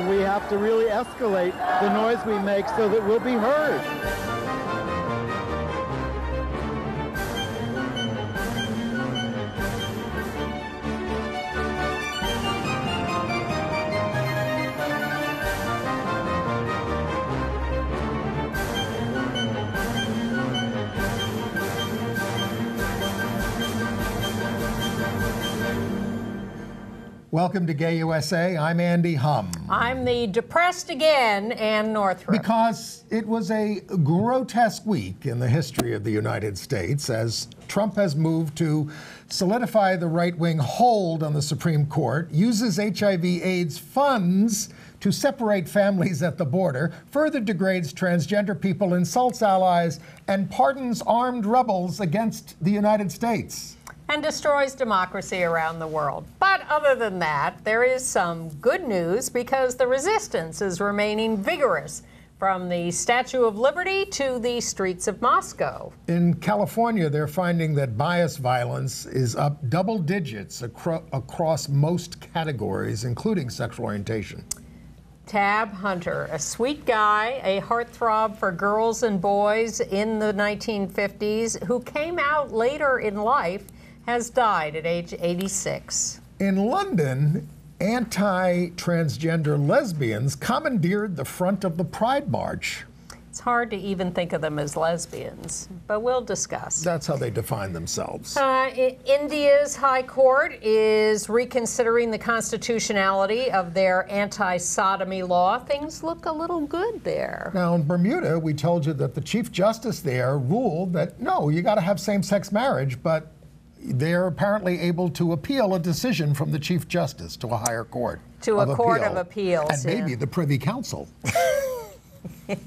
we have to really escalate the noise we make so that we'll be heard. Welcome to Gay USA. I'm Andy Hum. I'm the depressed again, Ann Northrup. Because it was a grotesque week in the history of the United States as Trump has moved to solidify the right-wing hold on the Supreme Court, uses HIV/AIDS funds to separate families at the border, further degrades transgender people, insults allies, and pardons armed rebels against the United States. And destroys democracy around the world. But other than that, there is some good news because the resistance is remaining vigorous, from the Statue of Liberty to the streets of Moscow. In California, they're finding that bias violence is up double digits across most categories, including sexual orientation. Tab Hunter, a sweet guy, a heartthrob for girls and boys in the 1950s, who came out later in life, has died at age 86. In London, anti-transgender lesbians commandeered the front of the Pride March. It's hard to even think of them as lesbians, but we'll discuss. That's how they define themselves. India's High Court is reconsidering the constitutionality of their anti-sodomy law. Things look a little good there. Now, in Bermuda, we told you that the Chief Justice there ruled that, no, you got to have same-sex marriage, but they're apparently able to appeal a decision from the Chief Justice to a higher court. To a court of appeals. And maybe the Privy Council.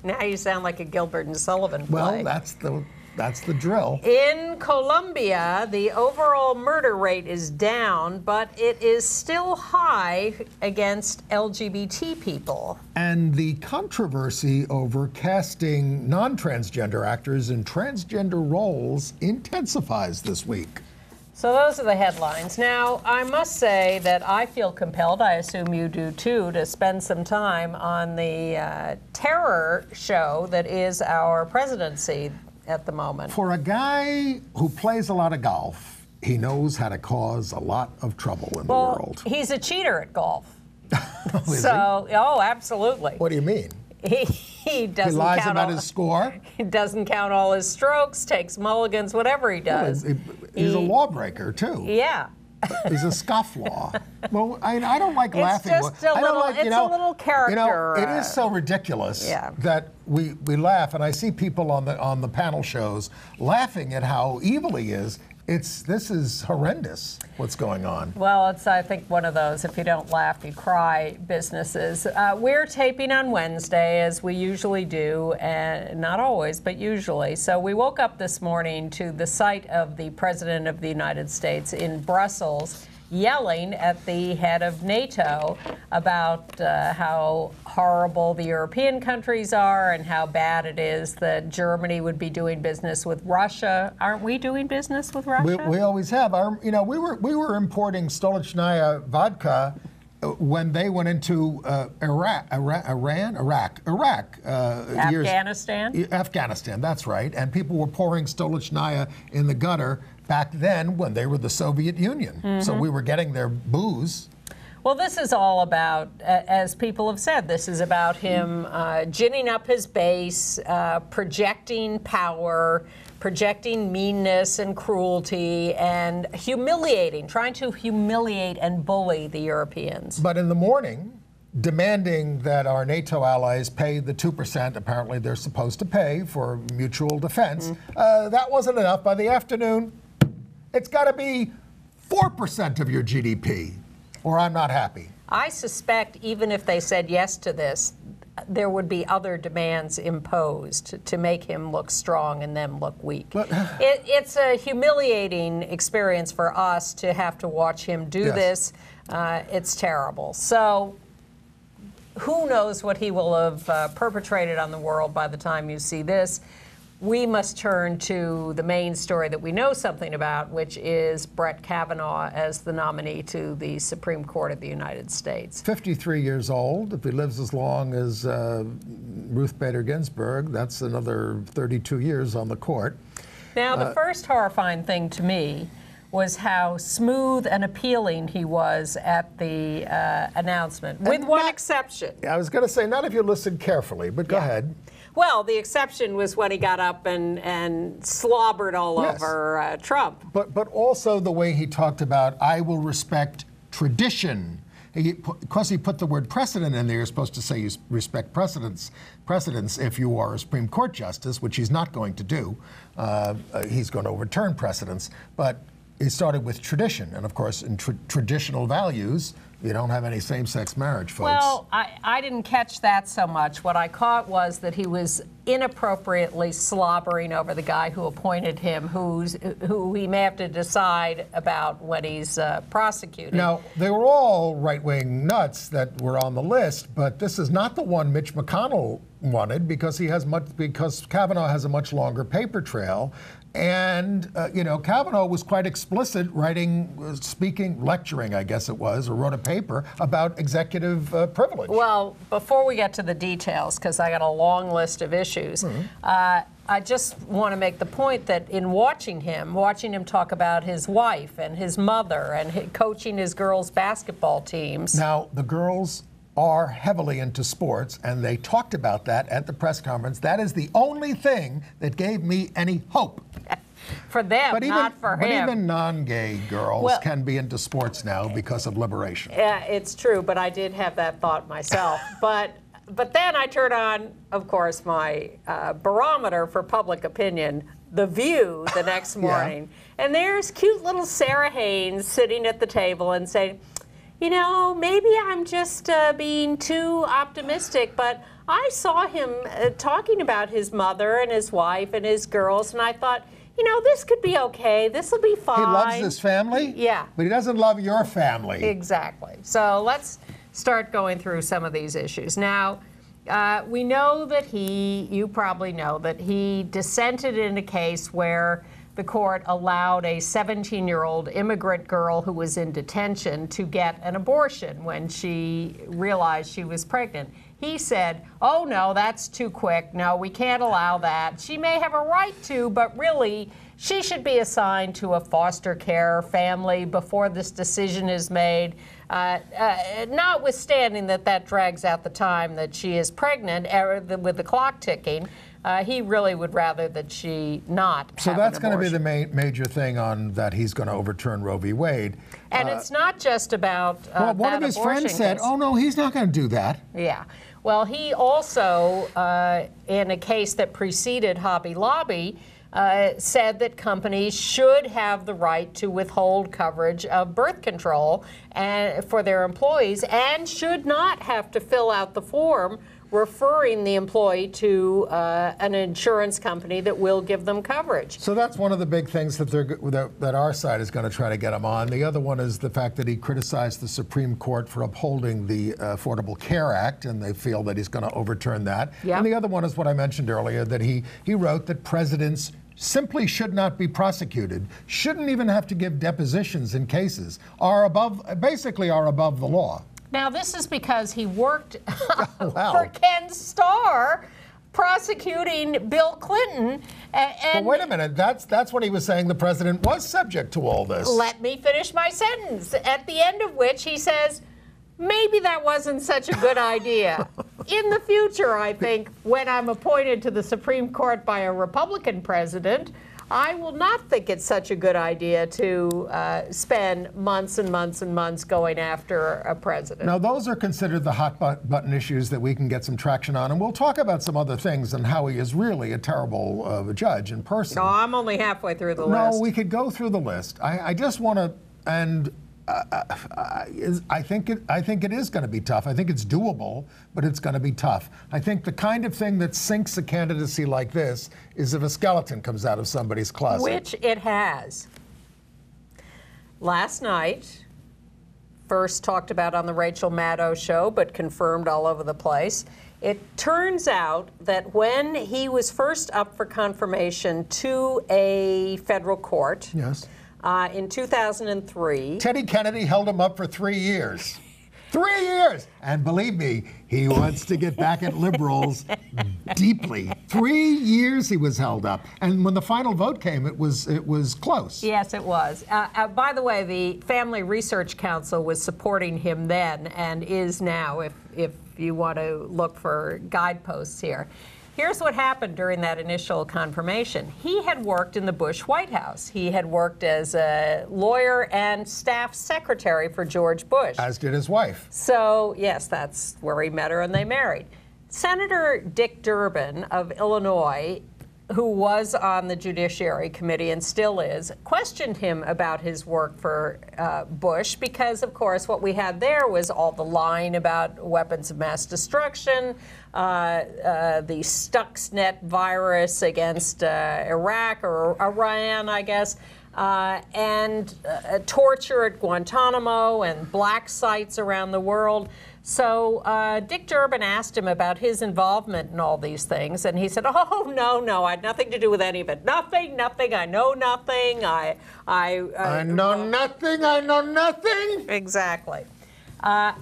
Now you sound like a Gilbert and Sullivan play. Well, that's the drill. In Colombia, the overall murder rate is down, but it is still high against LGBT people. And the controversy over casting non-transgender actors in transgender roles intensifies this week. So those are the headlines. Now, I must say that I feel compelled, I assume you do too, to spend some time on the terror show that is our presidency at the moment. For a guy who plays a lot of golf, he knows how to cause a lot of trouble in the world. He's a cheater at golf. So, oh, absolutely. What do you mean? He doesn't he lies count about his score? He doesn't count all his strokes, takes mulligans, whatever he does. Well, he's a lawbreaker, too. Yeah. He's a scofflaw. Well, I don't like laughing. It's just a little character. You know, it is so ridiculous that we laugh, and I see people on the panel shows laughing at how evil he is. This is horrendous, what's going on. Well, it's, I think, one of those, if you don't laugh, you cry businesses. We're taping on Wednesday, as we usually do, and not always, but usually. So we woke up this morning to the sight of the President of the United States in Brussels yelling at the head of NATO about how horrible the European countries are and how bad it is that Germany would be doing business with Russia. Aren't we doing business with Russia? We always have. We were importing Stolichnaya vodka when they went into Afghanistan, that's right. And people were pouring Stolichnaya in the gutter back then when they were the Soviet Union. Mm-hmm. So we were getting their booze. Well, this is all about, as people have said, this is about him ginning up his base, projecting power, projecting meanness and cruelty, and trying to humiliate and bully the Europeans. But in the morning, demanding that our NATO allies pay the 2% apparently they're supposed to pay for mutual defense, that wasn't enough. By the afternoon, it's got to be 4% of your GDP, or I'm not happy. I suspect even if they said yes to this, there would be other demands imposed to make him look strong and them look weak. It's a humiliating experience for us to have to watch him do this. It's terrible. So who knows what he will have perpetrated on the world by the time you see this. we must turn to the main story that we know something about, which is Brett Kavanaugh as the nominee to the Supreme Court of the United States. 53 years old. If he lives as long as Ruth Bader Ginsburg, that's another 32 years on the court. Now, the first horrifying thing to me was how smooth and appealing he was at the announcement, with one exception. I was going to say, not if you listened carefully, but go ahead. Well, the exception was when he got up and slobbered all over Trump. But also the way he talked about, I will respect tradition. Because he put the word precedent in there, you're supposed to say you respect precedents if you are a Supreme Court justice, which he's not going to do. He's going to overturn precedents. But he started with tradition. And of course, in traditional values, you don't have any same-sex marriage, folks. Well, I didn't catch that so much. What I caught was that he was inappropriately slobbering over the guy who appointed him, who he may have to decide about when he's prosecuted. Now, they were all right-wing nuts that were on the list, but this is not the one Mitch McConnell wanted because Kavanaugh has a much longer paper trail. And, Kavanaugh was quite explicit writing, speaking, lecturing, I guess it was, or wrote a paper about executive privilege. Well, before we get to the details, because I got a long list of issues, I just want to make the point that in watching him talk about his wife and his mother and coaching his girls' basketball teams. Now, the girls are heavily into sports, and they talked about that at the press conference. That is the only thing that gave me any hope. For them, not for him. But even non-gay girls can be into sports now because of liberation. Yeah, it's true, but I did have that thought myself. But then I turned on, of course, my barometer for public opinion, The View, the next morning. And there's cute little Sarah Haynes sitting at the table and saying, maybe I'm just being too optimistic, but I saw him talking about his mother and his wife and his girls, and I thought, this could be okay. This will be fine. He loves his family? Yeah. But he doesn't love your family. Exactly. So let's start going through some of these issues. Now, we know that you probably know that he dissented in a case where the court allowed a 17-year-old immigrant girl who was in detention to get an abortion when she realized she was pregnant. He said, oh, no, that's too quick. No, we can't allow that. She may have a right to, but really, she should be assigned to a foster care family before this decision is made. Notwithstanding that drags out the time that she is pregnant with the clock ticking, he really would rather that she not have So that's an abortion. going to be the major thing on that he's going to overturn Roe v. Wade. And it's not just about well, one of his friends said, oh, no, he's not going to do that. Yeah. Well, he also, in a case that preceded Hobby Lobby, said that companies should have the right to withhold coverage of birth control for their employees and should not have to fill out the form referring the employee to an insurance company that will give them coverage. So that's one of the big things that our side is going to try to get him on. The other one is the fact that he criticized the Supreme Court for upholding the Affordable Care Act, and they feel that he's going to overturn that. Yep. And the other one is what I mentioned earlier, that he wrote that presidents simply should not be prosecuted, shouldn't even have to give depositions in cases, basically are above the law. Now, this is because he worked for Ken Starr prosecuting Bill Clinton. Well, wait a minute. That's what he was saying the president was subject to all this. Let me finish my sentence, at the end of which he says, maybe that wasn't such a good idea. In the future, I think, when I'm appointed to the Supreme Court by a Republican president, I will not think it's such a good idea to spend months and months and months going after a president. Now, those are considered the hot button issues that we can get some traction on, and we'll talk about some other things and how he is really a terrible judge in person. No, I'm only halfway through the list. No, we could go through the list. I just want to, and I think it is going to be tough. I think it's doable, but it's going to be tough. I think the kind of thing that sinks a candidacy like this is if a skeleton comes out of somebody's closet. Which it has. Last night, first talked about on the Rachel Maddow show, but confirmed all over the place, It turns out that when he was first up for confirmation to a federal court Yes. In 2003, Teddy Kennedy held him up for 3 years. 3 years! And believe me, he wants to get back at liberals deeply. 3 years he was held up. And when the final vote came, it was close. Yes, it was. By the way, the Family Research Council was supporting him then and is now, if you want to look for guideposts here. Here's what happened during that initial confirmation. He had worked in the Bush White House. He had worked as a lawyer and staff secretary for George Bush. As did his wife. So, yes, that's where he met her and they married. Senator Dick Durbin of Illinois, who was on the Judiciary Committee and still is, questioned him about his work for Bush because, of course, what we had there was all the lying about weapons of mass destruction, the Stuxnet virus against Iraq or Iran, I guess, and torture at Guantanamo and black sites around the world. So Dick Durbin asked him about his involvement in all these things, and he said, "Oh, no, I had nothing to do with any of it. Nothing. I know nothing. I know nothing. I know nothing." Exactly.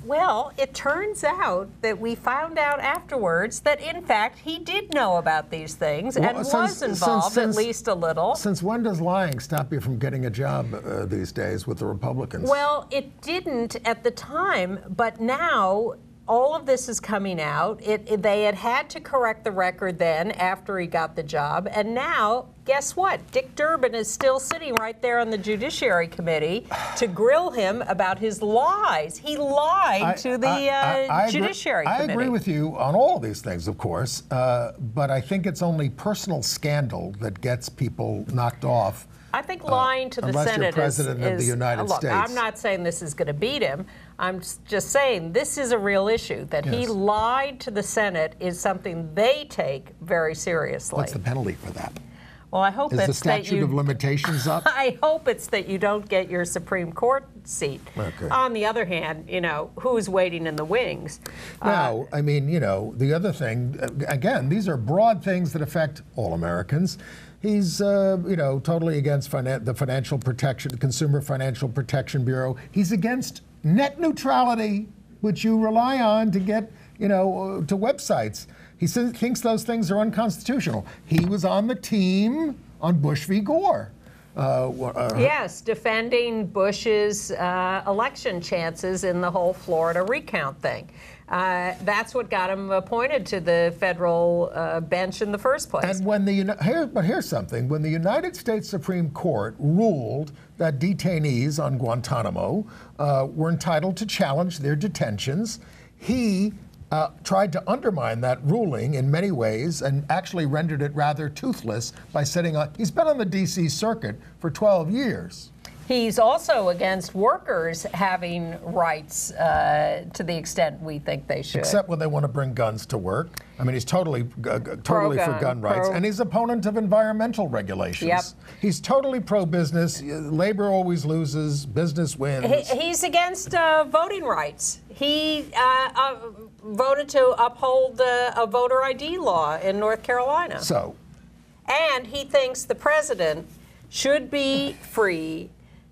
Well, it turns out that we found out afterwards that, in fact, he did know about these things and was involved at least a little. Since when does lying stop you from getting a job these days with the Republicans? Well, it didn't at the time, but now all of this is coming out. They had to correct the record then after he got the job, and now, guess what? Dick Durbin is still sitting right there on the Judiciary Committee to grill him about his lies. He lied to the Judiciary Committee. I agree with you on all of these things, of course, but I think it's only personal scandal that gets people knocked off. I think lying to the unless Senate you're president of the United look, States. I'm not saying this is going to beat him. I'm just saying this is a real issue. That he lied to the Senate is something they take very seriously. What's the penalty for that? Well, I hope Is the statute of limitations up? I hope it's that you don't get your Supreme Court seat. Okay. On the other hand, who's waiting in the wings? Now, I mean, the other thing, again, these are broad things that affect all Americans. He's, totally against the Financial Protection, Consumer Financial Protection Bureau. He's against net neutrality, which you rely on to get, to websites. He thinks those things are unconstitutional. He was on the team on Bush v. Gore. Yes, defending Bush's election chances in the whole Florida recount thing. That's what got him appointed to the federal bench in the first place. And when here's something: when the United States Supreme Court ruled that detainees on Guantanamo were entitled to challenge their detentions, he tried to undermine that ruling in many ways and actually rendered it rather toothless by setting up. He's been on the D.C. Circuit for 12 years. He's also against workers having rights to the extent we think they should. Except when they want to bring guns to work. I mean, he's totally for gun rights. And he's opponent of environmental regulations. Yep. He's totally pro-business. Labor always loses. Business wins. He's against voting rights. He voted to uphold a voter ID law in North Carolina. And he thinks the president should be free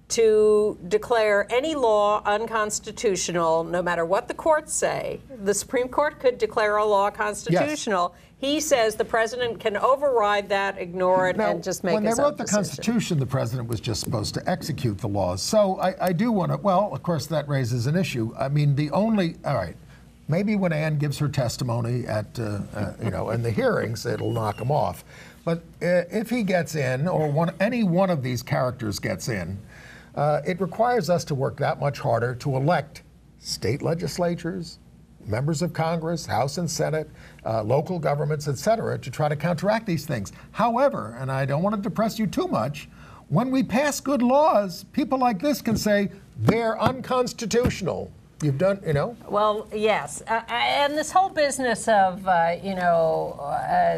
to declare any law unconstitutional, no matter what the courts say. The Supreme Court could declare a law constitutional. Yes. He says the president can override that, ignore it, and just make his own decision. When they wrote the Constitution, the president was just supposed to execute the laws. So I do want to, well, of course, that raises an issue. I mean, all right, maybe when Ann gives her testimony at, in the hearings, it'll knock him off. But if he gets in, or any one of these characters gets in, it requires us to work that much harder to elect state legislatures, members of Congress, House and Senate, local governments, et cetera, to try to counteract these things. However, and I don't want to depress you too much, when we pass good laws, people like this can say they're unconstitutional. You've done, Well, yes. And this whole business of,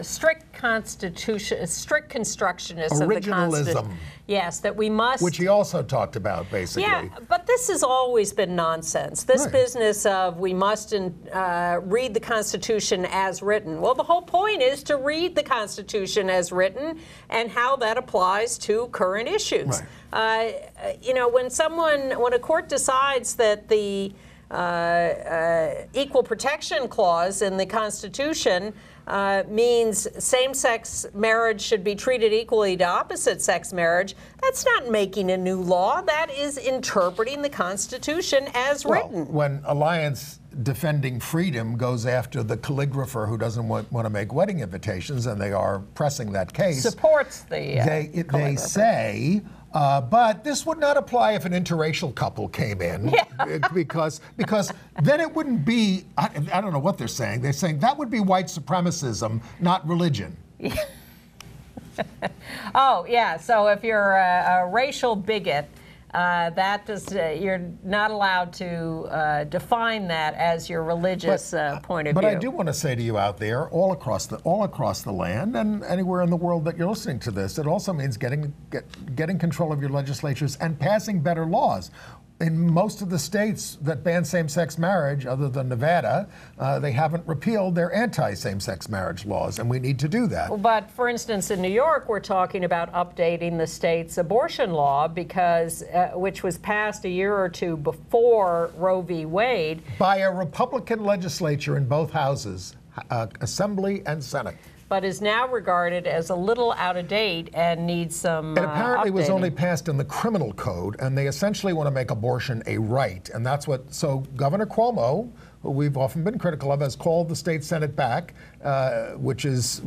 strict constitution, strict constructionists of the Originalism. Constitution. Yes, that we must. Which he also talked about, basically. Yeah, but this has always been nonsense. This business of we must read the Constitution as written. Well, the whole point is to read the Constitution as written and how that applies to current issues. Right. You know, when a court decides that the Equal Protection Clause in the Constitution means same-sex marriage should be treated equally to opposite-sex marriage, that's not making a new law. That is interpreting the Constitution as written. When Alliance Defending Freedom goes after the calligrapher who doesn't want to make wedding invitations, and they are pressing that case, supports the they say. But this would not apply if an interracial couple came in, because then it wouldn't be, I don't know what they're saying. They're saying that would be white supremacism, not religion. Oh, yeah, so if you're a racial bigot, you're not allowed to define that as your religious point of view. But I do want to say to you out there, all across the land and anywhere in the world that you're listening to this, it also means getting control of your legislatures and passing better laws. In most of the states that ban same-sex marriage, other than Nevada, they haven't repealed their anti-same-sex marriage laws, and we need to do that. But, for instance, in New York, we're talking about updating the state's abortion law, because which was passed a year or two before Roe v. Wade. By a Republican legislature in both houses, Assembly and Senate. But is now regarded as a little out of date and needs some It apparently updating. was only passed in the criminal code, and they essentially want to make abortion a right. And that's what, so Governor Cuomo, who we've often been critical of, has called the state Senate back, which is,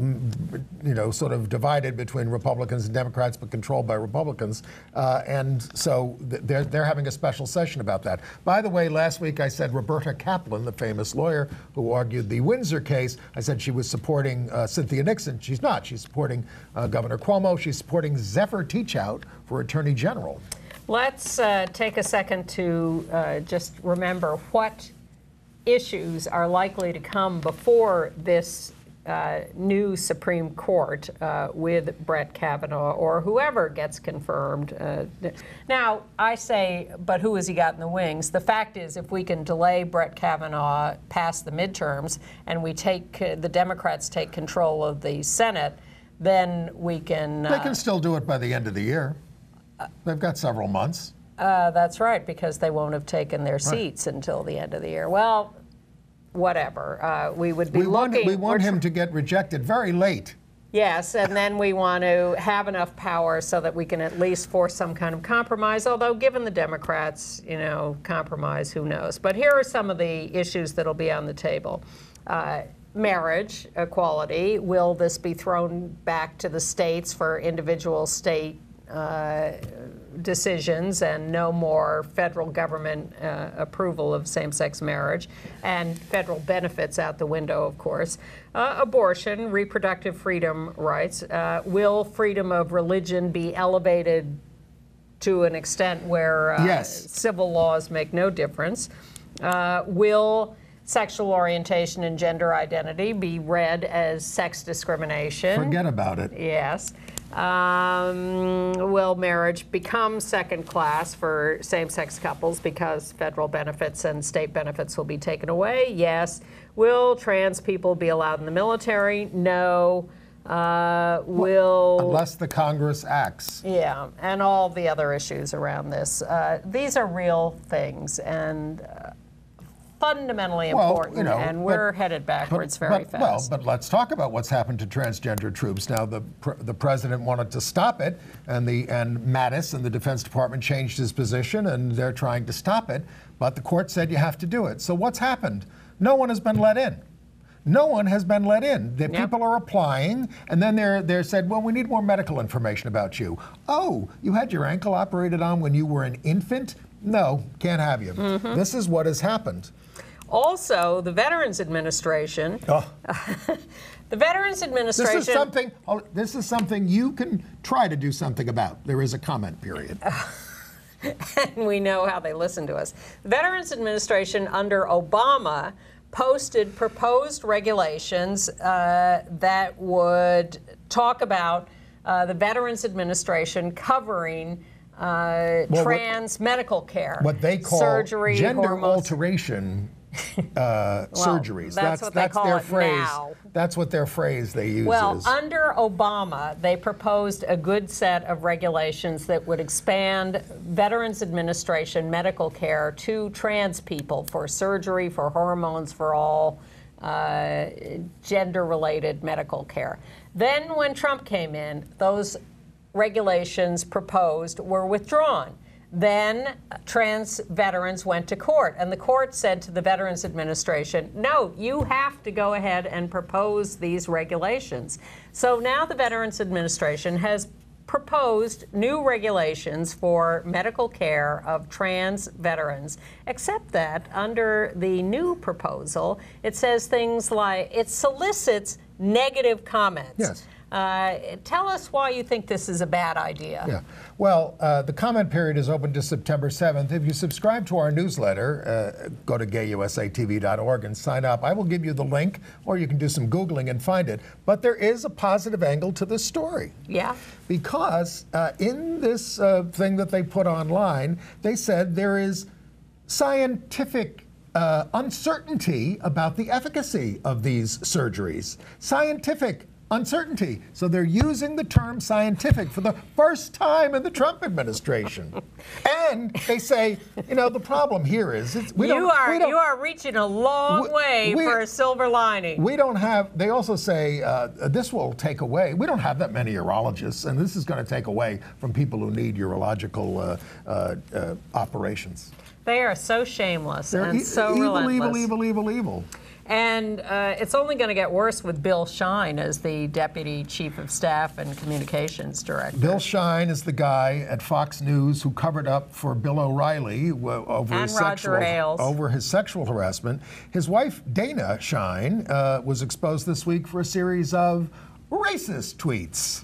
sort of divided between Republicans and Democrats, but controlled by Republicans. And so they're having a special session about that. By the way, last week I said Roberta Kaplan, the famous lawyer who argued the Windsor case, I said she was supporting Cynthia Nixon. She's not. She's supporting Governor Cuomo. She's supporting Zephyr Teachout for Attorney General. Let's take a second to just remember what issues are likely to come before this new Supreme Court with Brett Kavanaugh or whoever gets confirmed. Now, I say, but who has he got in the wings? The fact is, if we can delay Brett Kavanaugh past the midterms and the Democrats take control of the Senate, then we can... They can still do it by the end of the year. They've got several months. That's right, because they won't have taken their seats until the end of the year. Well, whatever. We would be looking... We want him to get rejected very late. Yes, and then we want to have enough power so that we can at least force some kind of compromise, although given the Democrats, compromise, who knows. But here are some of the issues that'll be on the table. Marriage equality. Will this be thrown back to the states for individual state decisions and no more federal government approval of same-sex marriage, and federal benefits out the window, of course. Abortion, reproductive freedom rights. Will freedom of religion be elevated to an extent where civil laws make no difference? Will sexual orientation and gender identity be read as sex discrimination? Forget about it. Yes. Will marriage become second class for same-sex couples because federal benefits and state benefits will be taken away? Yes. Will trans people be allowed in the military? No. Unless the Congress acts. Yeah, and all the other issues around this. These are real things and fundamentally important, and we're headed backwards very fast. But let's talk about what's happened to transgender troops. Now, the president wanted to stop it, and Mattis and the Defense Department changed his position, and they're trying to stop it. But the court said you have to do it. So what's happened? No one has been let in. No one has been let in. The people are applying, and then they're said, well, we need more medical information about you. Oh, you had your ankle operated on when you were an infant? No, can't have you. Mm-hmm. This is what has happened. Also, the Veterans Administration. The Veterans Administration. This is something you can try to do something about. There is a comment period. And we know how they listen to us. The Veterans Administration under Obama posted proposed regulations that would talk about the Veterans Administration covering trans medical care. What they call surgery, gender hormones. alteration surgeries. That's what they call their it phrase. now. That's what their phrase they use Well, is. under Obama, they proposed a good set of regulations that would expand Veterans Administration medical care to trans people for surgery, for hormones, for all gender-related medical care. Then when Trump came in, those regulations proposed were withdrawn. Then trans veterans went to court, and the court said to the Veterans Administration, no, you have to go ahead and propose these regulations. So now the Veterans Administration has proposed new regulations for medical care of trans veterans, except that under the new proposal, it says things like, it solicits negative comments. Yes. Tell us why you think this is a bad idea. Yeah. Well, the comment period is open to September 7th. If you subscribe to our newsletter, go to gayusatv.org and sign up. I will give you the link, or you can do some Googling and find it. But there is a positive angle to this story. Yeah. Because in this thing that they put online, they said there is scientific uncertainty about the efficacy of these surgeries. Scientific uncertainty. So they're using the term scientific for the first time in the Trump administration. And they say, you know, the problem here is you are reaching a long way for a silver lining. We don't have, they also say this will take away, we don't have that many urologists, and this is going to take away from people who need urological operations. They are so shameless and so relentless. Evil. And it's only going to get worse with Bill Shine as the Deputy Chief of Staff and Communications Director. Bill Shine is the guy at Fox News who covered up for Bill O'Reilly over his sexual harassment. His wife, Dana Shine, was exposed this week for a series of racist tweets.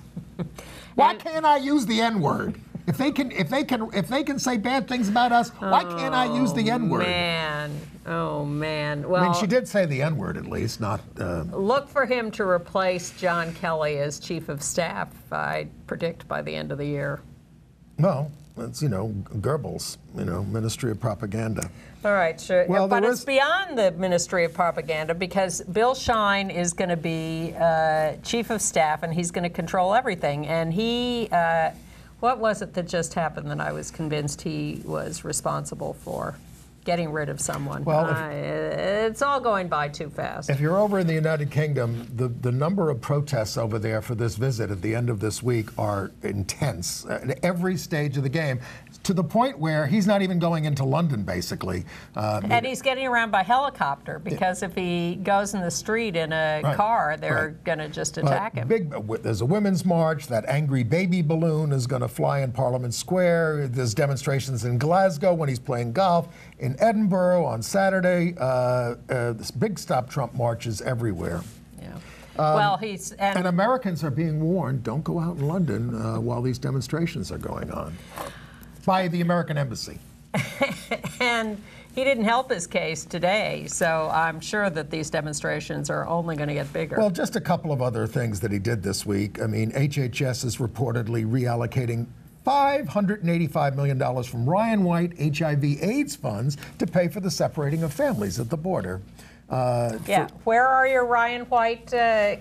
Why can't I use the N-word? If they can say bad things about us, why can't I use the N-word? Oh man! Well, I mean, she did say the N-word at least, not. Look for him to replace John Kelly as Chief of Staff. I predict by the end of the year. Well, it's Goebbels, Ministry of Propaganda. All right, sure. Well, but it's beyond the Ministry of Propaganda because Bill Shine is going to be Chief of Staff and he's going to control everything. And he, what was it that just happened that I was convinced he was responsible for? Getting rid of someone. Well, it's all going by too fast. If you're over in the United Kingdom, the number of protests over there for this visit at the end of this week are intense at every stage of the game, to the point where he's not even going into London, basically. And he's getting around by helicopter because if he goes in the street in a car, they're going to just attack him. There's a women's march. That angry baby balloon is going to fly in Parliament Square. There's demonstrations in Glasgow when he's playing golf. In Edinburgh on Saturday, this big Stop Trump marches everywhere. Yeah. Well, and Americans are being warned, don't go out in London while these demonstrations are going on, by the American embassy. And he didn't help his case today, so I'm sure that these demonstrations are only going to get bigger. Well, just a couple of other things that he did this week. I mean, HHS is reportedly reallocating $585 million from Ryan White HIV/AIDS funds to pay for the separating of families at the border. Where are your Ryan White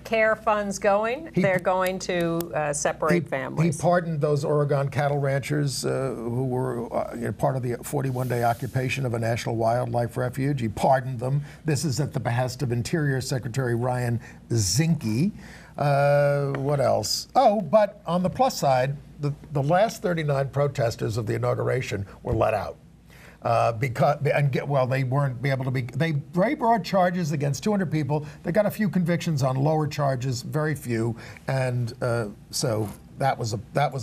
care funds going? They're going to separate families. He pardoned those Oregon cattle ranchers who were part of the 41-day occupation of a national wildlife refuge. He pardoned them. This is at the behest of Interior Secretary Ryan Zinke. What else? Oh, but on the plus side, the last 39 protesters of the inauguration were let out. They weren't able to be. They very broad charges against 200 people. They got a few convictions on lower charges, very few, and so that was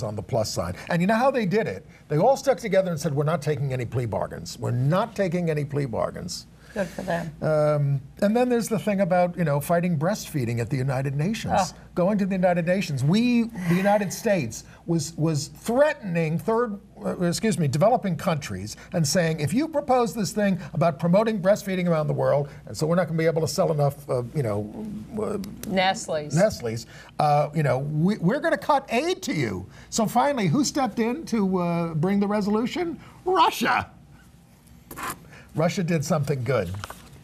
on the plus side. And you know how they did it? They all stuck together and said, "We're not taking any plea bargains. We're not taking any plea bargains." Good for them. And then there's the thing about, fighting breastfeeding at the United Nations. Oh. Going to the United Nations. The United States, was threatening developing countries and saying, if you propose this thing about promoting breastfeeding around the world, and so we're not going to be able to sell enough, Nestle's, we're going to cut aid to you. So finally, who stepped in to bring the resolution? Russia. Russia did something good.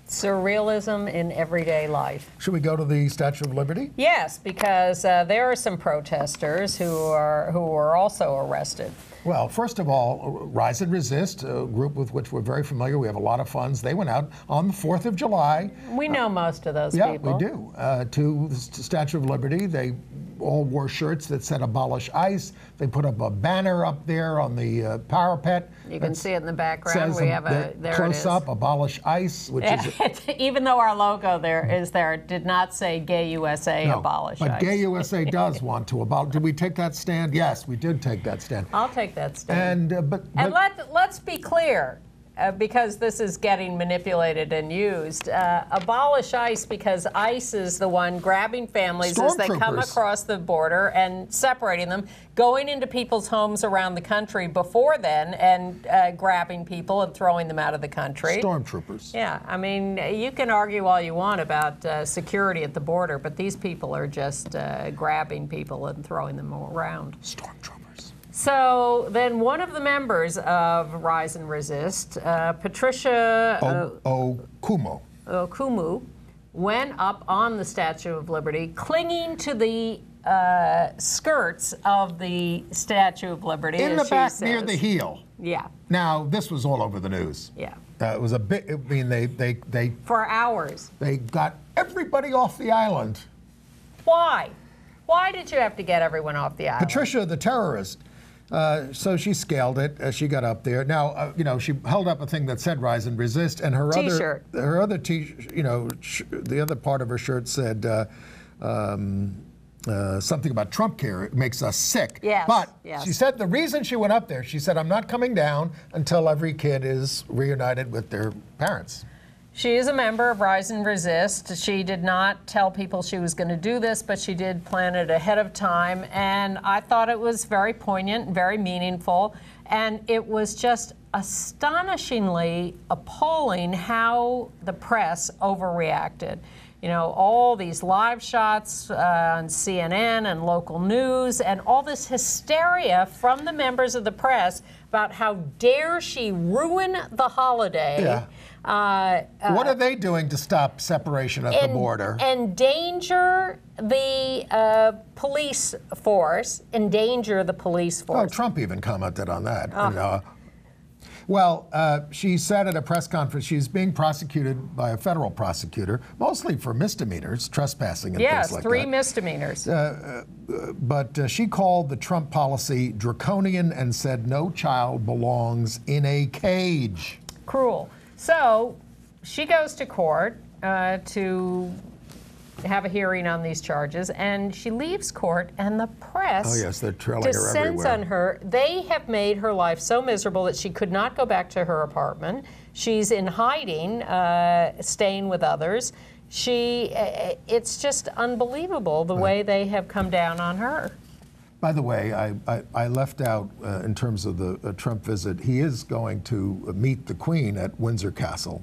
Surrealism in everyday life. Should we go to the Statue of Liberty? Yes, because there are some protesters who were also arrested. Well, first of all, Rise and Resist, a group with which we're very familiar. We have a lot of funds. They went out on the 4th of July. We know most of those people. Yeah, we do. To the Statue of Liberty. They all wore shirts that said "Abolish ICE." They put up a banner up there on the parapet. You can see it in the background. We have there close up, "Abolish ICE," which is even though our logo it did not say "Gay USA," no, abolish but ICE. Gay USA does want to abolish. Did we take that stand? Yes, we did take that stand. I'll take that stand. And let's be clear. Because this is getting manipulated and used. Abolish ICE because ICE is the one grabbing families as they come across the border and separating them, going into people's homes around the country before then and grabbing people and throwing them out of the country. Stormtroopers. Yeah, I mean, you can argue all you want about security at the border, but these people are just grabbing people and throwing them around. Stormtroopers. So then one of the members of Rise and Resist, Patricia Okumu, went up on the Statue of Liberty, clinging to the skirts of the Statue of Liberty. In the back near the heel. Yeah. Now, this was all over the news. Yeah. It was a bit, I mean, they for hours. They got everybody off the island. Why? Why did you have to get everyone off the island? Patricia, the terrorist. So she scaled it as she got up there. Now, she held up a thing that said "Rise and Resist," and her T-shirt. The other part of her shirt said something about Trump care. It makes us sick. Yes. But yes. She said the reason she went up there, she said, "I'm not coming down until every kid is reunited with their parents." She is a member of Rise and Resist. She did not tell people she was going to do this, but she did plan it ahead of time. And I thought it was very poignant and very meaningful. And it was just astonishingly appalling how the press overreacted. All these live shots on CNN and local news and all this hysteria from the members of the press about how dare she ruin the holiday. Yeah. What are they doing to stop separation at the border? Endanger the police force. Endanger the police force. Oh, Trump even commented on that. Well, she said at a press conference she's being prosecuted by a federal prosecutor, mostly for misdemeanors, trespassing and things like that. Yes, 3 misdemeanors. But she called the Trump policy draconian and said no child belongs in a cage. Cruel. So she goes to court to have a hearing on these charges, and she leaves court, and the press they're trailing her descends everywhere. on her. They have made her life so miserable that she could not go back to her apartment. She's in hiding, staying with others. It's just unbelievable the way they have come down on her. By the way, I left out, in terms of the Trump visit, he is going to meet the Queen at Windsor Castle.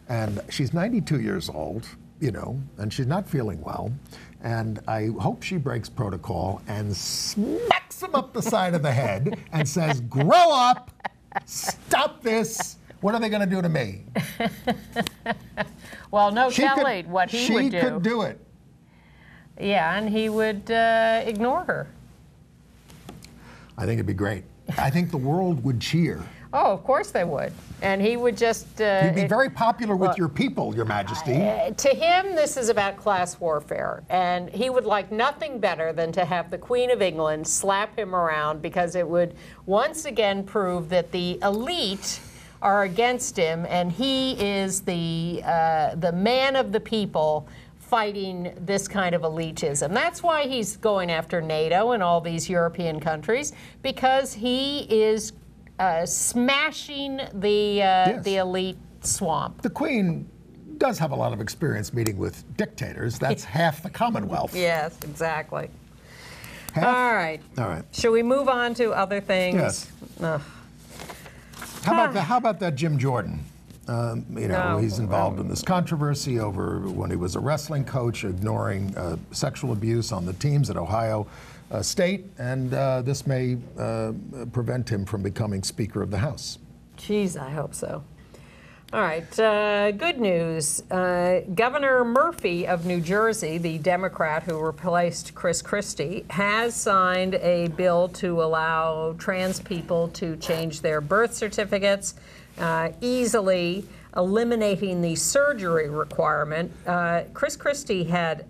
And she's 92 years old, and she's not feeling well. And I hope she breaks protocol and smacks him up the side of the head and says, "Grow up, stop this. What are they going to do to me?" Well, no telling what he would do. She could do it. Yeah, and he would ignore her. I think it'd be great. I think the world would cheer. Oh, of course they would. And he would just... You'd be very popular with your people, Your Majesty. To him, this is about class warfare. And he would like nothing better than to have the Queen of England slap him around, because it would once again prove that the elite are against him, and he is the man of the people fighting this kind of elitism. That's why he's going after NATO and all these European countries, because he is smashing the elite swamp. The Queen does have a lot of experience meeting with dictators. That's half the Commonwealth. Yes, exactly. Half? All right. All right. Should we move on to other things? Yes. Ugh. How about that Jim Jordan? He's involved in this controversy over when he was a wrestling coach, ignoring sexual abuse on the teams at Ohio State, and this may prevent him from becoming Speaker of the House. Geez, I hope so. All right, good news. Governor Murphy of New Jersey, the Democrat who replaced Chris Christie, has signed a bill to allow trans people to change their birth certificates easily, eliminating the surgery requirement. Chris Christie had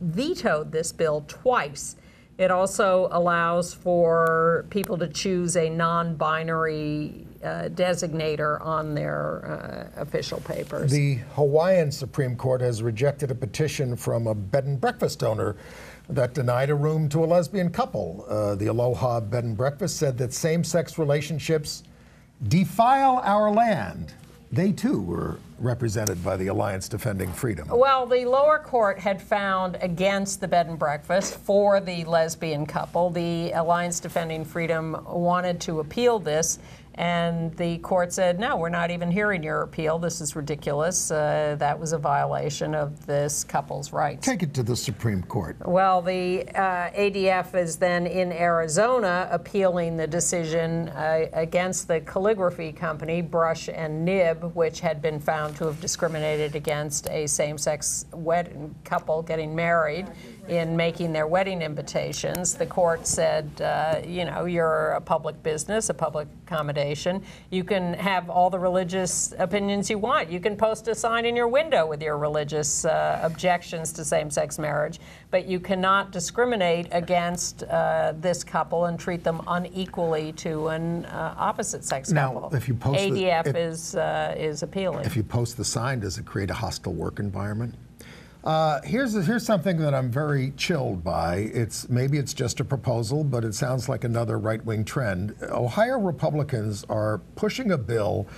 vetoed this bill twice. It also allows for people to choose a non-binary designator on their official papers. The Hawaiian Supreme Court has rejected a petition from a bed and breakfast owner that denied a room to a lesbian couple. The Aloha Bed and Breakfast said that same-sex relationships defile our land. They too were represented by the Alliance Defending Freedom. Well, the lower court had found against the bed and breakfast for the lesbian couple. The Alliance Defending Freedom wanted to appeal this, and the court said, no, we're not even hearing your appeal. This is ridiculous. That was a violation of this couple's rights. Take it to the Supreme Court. Well, the ADF is then in Arizona appealing the decision against the calligraphy company, Brush and Nib, which had been found to have discriminated against a same-sex couple getting married in making their wedding invitations. The court said, you're a public business, a public accommodation. You can have all the religious opinions you want. You can post a sign in your window with your religious objections to same-sex marriage, but you cannot discriminate against this couple and treat them unequally to an opposite-sex couple. Now, if you post ADF is appealing. If you post the sign, does it create a hostile work environment? Here's something that I'm very chilled by. Maybe it's just a proposal, but it sounds like another right-wing trend. Ohio Republicans are pushing a bill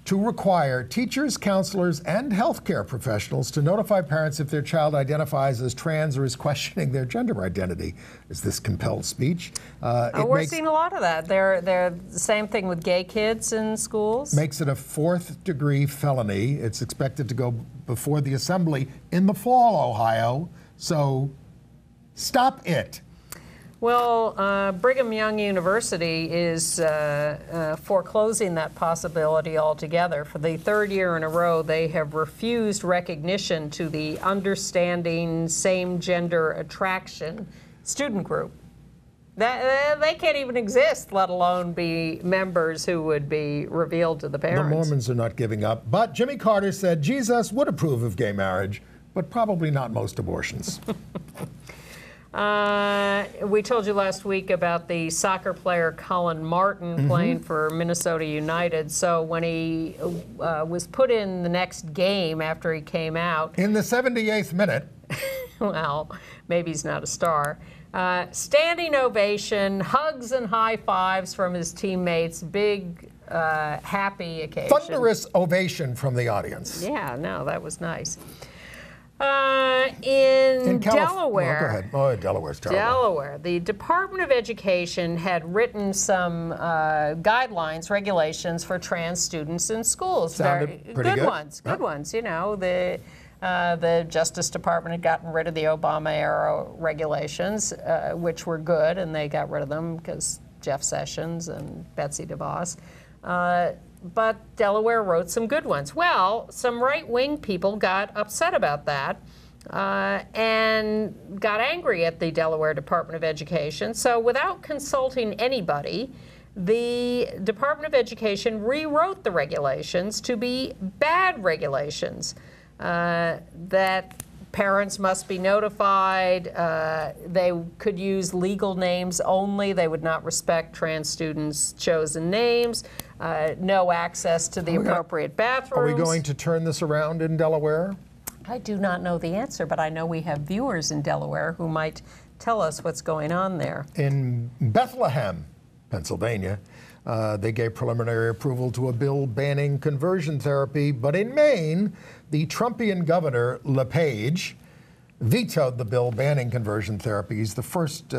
to require teachers, counselors, and healthcare professionals to notify parents if their child identifies as trans or is questioning their gender identity. Is this compelled speech? We're seeing a lot of that. They're the same thing with gay kids in schools. Makes it a 4th-degree felony. It's expected to go before the Assembly in the fall, Ohio. So stop it. Well, Brigham Young University is foreclosing that possibility altogether. For the 3rd year in a row, they have refused recognition to the Understanding Same-Gender Attraction student group. They can't even exist, let alone be members who would be revealed to the parents. The Mormons are not giving up. But Jimmy Carter said Jesus would approve of gay marriage, but probably not most abortions. We told you last week about the soccer player Colin Martin playing for Minnesota United. So when he was put in the next game after he came out. In the 78th minute. Well, maybe he's not a star. Standing ovation, hugs and high fives from his teammates. Big, happy occasion. Thunderous ovation from the audience. Yeah, no, that was nice. In Delaware. Go ahead. Oh, Delaware's terrible. Delaware. The Department of Education had written some guidelines, regulations for trans students in schools. Sounded pretty good. Good ones. You know, the Justice Department had gotten rid of the Obama-era regulations, which were good, and they got rid of them because Jeff Sessions and Betsy DeVos. But Delaware wrote some good ones. Well, some right-wing people got upset about that and got angry at the Delaware Department of Education. So without consulting anybody, the Department of Education rewrote the regulations to be bad regulations, that parents must be notified. They could use legal names only. They would not respect trans students' chosen names. No access to the appropriate bathrooms. Are we going to turn this around in Delaware? I do not know the answer, but I know we have viewers in Delaware who might tell us what's going on there. In Bethlehem, Pennsylvania, They gave preliminary approval to a bill banning conversion therapy, but in Maine, the Trumpian governor, LePage, vetoed the bill banning conversion therapy. He's the first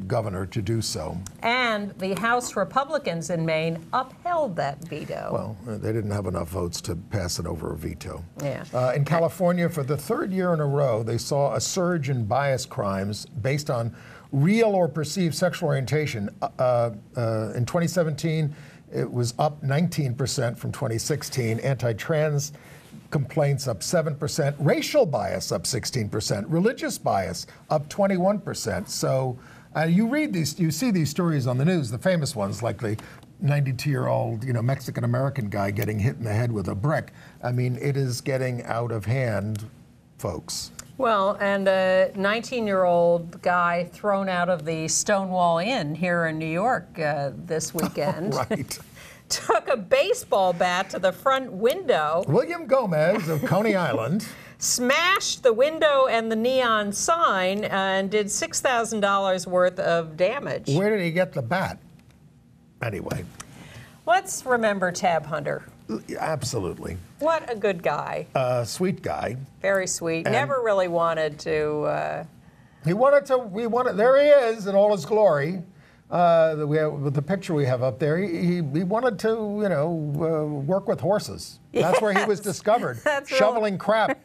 governor to do so. And the House Republicans in Maine upheld that veto. Well, they didn't have enough votes to pass it over a veto. Yeah. In California, for the third year in a row, they saw a surge in bias crimes based on real or perceived sexual orientation. In 2017, it was up 19% from 2016. Anti-trans complaints up 7%, racial bias up 16%, religious bias up 21%. So you read these, you see these stories on the news, the famous ones like the 92-year-old, Mexican-American guy getting hit in the head with a brick. I mean, it is getting out of hand, folks. Well, and a 19-year-old guy thrown out of the Stonewall Inn here in New York this weekend. Right. Took a baseball bat to the front window. William Gomez of Coney Island. Smashed the window and the neon sign and did $6,000 worth of damage. Where did he get the bat? Anyway. Let's remember Tab Hunter. Absolutely. What a good guy. Sweet guy. Very sweet. And never really wanted to... There he is in all his glory. With the picture we have up there, he wanted to, work with horses. That's where he was discovered, shoveling crap.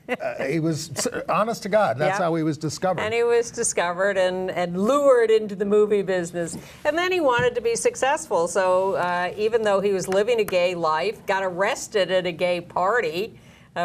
He was, honest to God, that's how he was discovered. And he was discovered and lured into the movie business. And then he wanted to be successful. So even though he was living a gay life, got arrested at a gay party,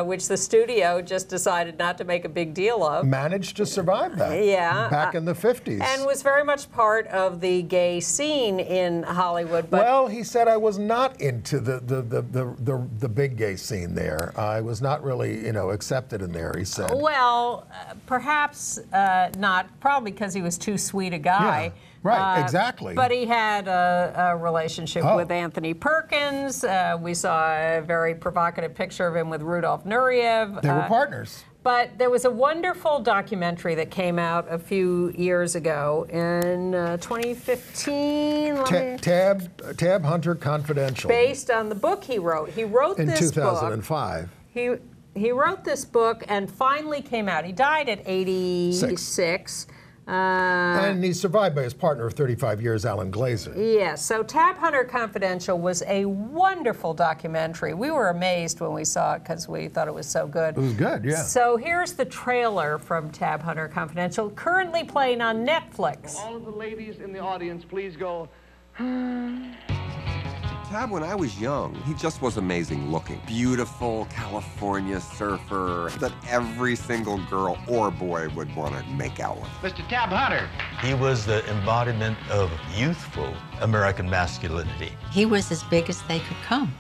which the studio just decided not to make a big deal of. Managed to survive that. Yeah. Back in the 50s. And was very much part of the gay scene in Hollywood. But well, he said, I was not into the big gay scene there. I was not really, accepted in there, he said. Well, perhaps not, probably because he was too sweet a guy. Yeah. Right, exactly. But he had a relationship with Anthony Perkins. We saw a very provocative picture of him with Rudolf Nureyev. They were partners. But there was a wonderful documentary that came out a few years ago in 2015. Tab Hunter Confidential. Based on the book he wrote. He wrote in this 2005. book. He wrote this book and finally came out. He died at 86. And he's survived by his partner of 35 years, Alan Glazer. Yes, so Tab Hunter Confidential was a wonderful documentary. We were amazed when we saw it because we thought it was so good. It was good, yeah. So here's the trailer from Tab Hunter Confidential, currently playing on Netflix. All of the ladies in the audience, please go. Tab, when I was young, he just was amazing looking. Beautiful California surfer that every single girl or boy would want to make out with. Mr. Tab Hunter. He was the embodiment of youthful American masculinity. He was as big as they could come.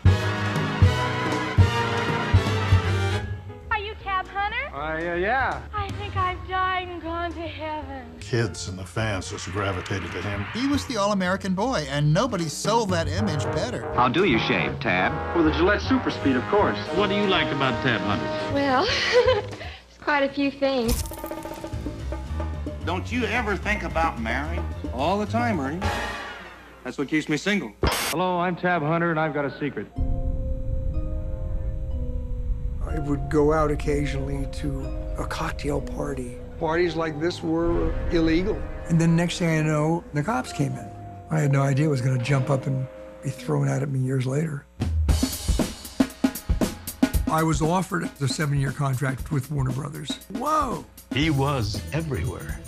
Are you Tab Hunter? Yeah. I think I've died and gone to heaven. Kids and the fans just gravitated to him. He was the all-American boy, and nobody sold that image better. How do you shave, Tab? With a Gillette Super Speed, of course. What do you like about Tab Hunter? Well, it's quite a few things. Don't you ever think about marrying? All the time, Ernie. That's what keeps me single. Hello, I'm Tab Hunter, and I've got a secret. I would go out occasionally to a cocktail party. Parties like this were illegal. And then next thing I know, the cops came in. I had no idea it was going to jump up and be thrown out at me years later. I was offered a 7-year contract with Warner Brothers. Whoa! He was everywhere.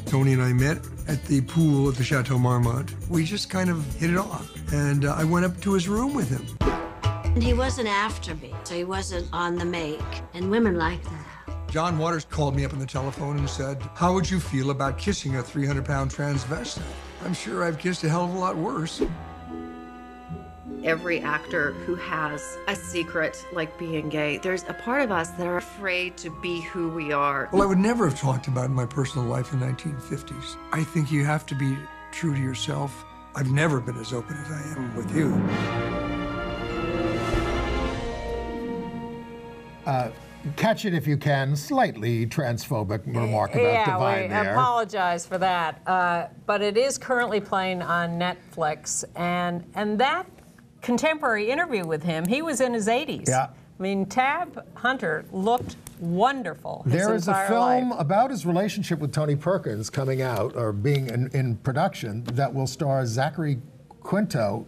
Tony and I met at the pool at the Chateau Marmont. We just kind of hit it off. And I went up to his room with him. And he wasn't after me, so he wasn't on the make. And women like that. John Waters called me up on the telephone and said, how would you feel about kissing a 300-pound transvestite? I'm sure I've kissed a hell of a lot worse. Every actor who has a secret like being gay, there's a part of us that are afraid to be who we are. Well, I would never have talked about my personal life in the 1950s. I think you have to be true to yourself. I've never been as open as I am with you. catch it if you can, slightly transphobic remark about Divine there. Yeah, we apologize for that. But it is currently playing on Netflix, and that contemporary interview with him, he was in his 80s. Yeah. I mean, Tab Hunter looked wonderful his There is a entire film life. about his relationship with Tony Perkins coming out, or being in production, that will star Zachary Quinto.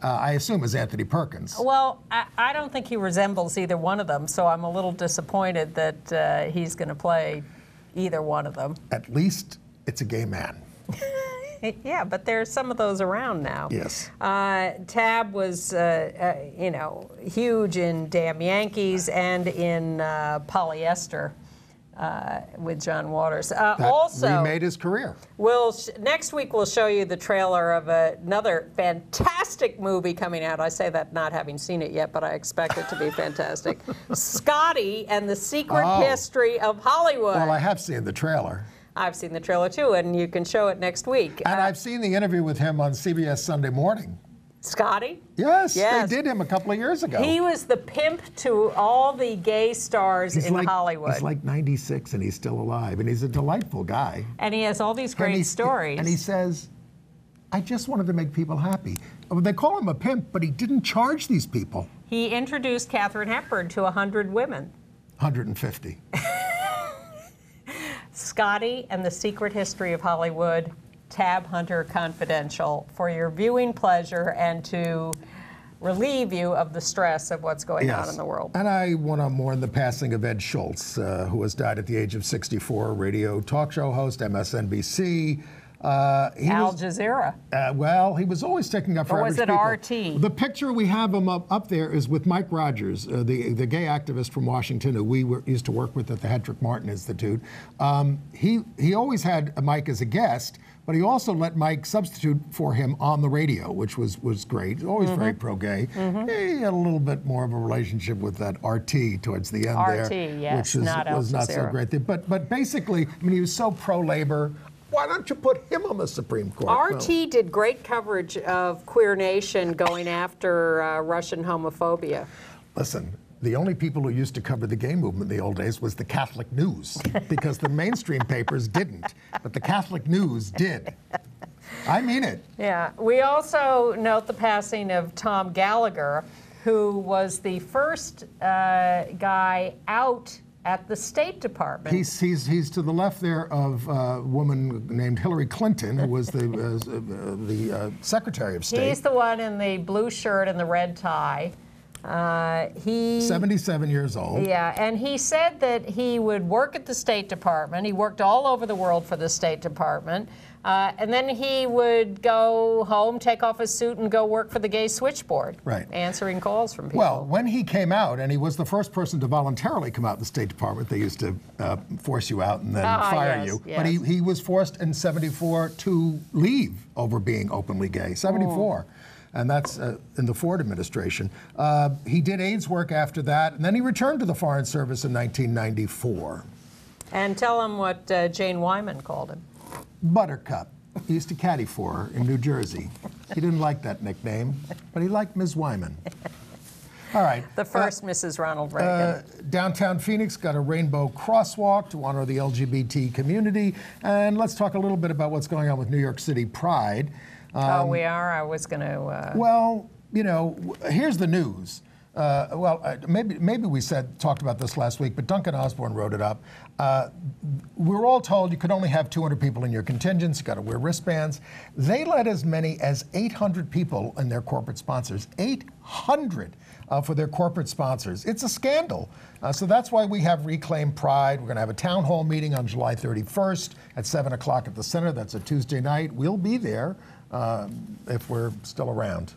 I assume is Anthony Perkins. Well, I don't think he resembles either one of them, so I'm a little disappointed that he's going to play either one of them. At least it's a gay man. Yeah, but there's some of those around now. Yes. Tab was, you know, huge in Damn Yankees and in Polyester with John Waters. That also remade his career. Next week we'll show you the trailer of another fantastic movie coming out. I say that not having seen it yet, but I expect it to be fantastic. Scotty and the Secret History of Hollywood. Well, I have seen the trailer. I've seen the trailer too, and you can show it next week. And I've seen the interview with him on CBS Sunday Morning. Scotty? Yes, they did him a couple of years ago. He was the pimp to all the gay stars in Hollywood. He's like 96 and he's still alive, and he's a delightful guy. And he has all these great stories. And he says, I just wanted to make people happy. They call him a pimp, but he didn't charge these people. He introduced Katharine Hepburn to 100 women. 150. Scotty and the Secret History of Hollywood, Tab Hunter Confidential, for your viewing pleasure and to relieve you of the stress of what's going on in the world. And I want to mourn the passing of Ed Schultz, who has died at the age of 64, radio talk show host, MSNBC. Al Jazeera. Well, he was always taking up for average people. Or was it RT? The picture we have him up there is with Mike Rogers, the gay activist from Washington who we used to work with at the Hedrick Martin Institute. He always had Mike as a guest, but he also let Mike substitute for him on the radio, which was great. Always very pro-gay. He had a little bit more of a relationship with that RT towards the end there, yes, which was not so great. But basically, I mean, he was so pro-labor. Why don't you put him on the Supreme Court? RT did great coverage of Queer Nation going after Russian homophobia. Listen, the only people who used to cover the gay movement in the old days was the Catholic news, because the mainstream papers didn't, but the Catholic news did. I mean it. Yeah. We also note the passing of Tom Gallagher, who was the first guy out at the State Department. He's to the left there of a woman named Hillary Clinton, who was the Secretary of State. He's the one in the blue shirt and the red tie. 77 years old. Yeah, and he said that he would work at the State Department. He worked all over the world for the State Department. And then he would go home, take off his suit, and go work for the gay switchboard, answering calls from people. Well, when he came out, and he was the first person to voluntarily come out of the State Department, they used to force you out and then fire you. Yes. But he was forced in '74 to leave over being openly gay. '74. And that's in the Ford administration. He did AIDS work after that, and then he returned to the Foreign Service in 1994. And tell him what Jane Wyman called him. Buttercup. He used to caddy for her in New Jersey. He didn't like that nickname, but he liked Ms. Wyman. All right. The first Mrs. Ronald Reagan. Downtown Phoenix got a rainbow crosswalk to honor the LGBT community. And let's talk a little bit about what's going on with New York City Pride. We are? I was going to... Well, you know, here's the news. Maybe we talked about this last week, but Duncan Osborne wrote it up. We were all told you could only have 200 people in your contingents. You got to wear wristbands. They let as many as 800 people in their corporate sponsors. 800 for their corporate sponsors. It's a scandal. So that's why we have Reclaim Pride. We're going to have a town hall meeting on July 31st at 7 o'clock at the center. That's a Tuesday night. We'll be there. If we're still around.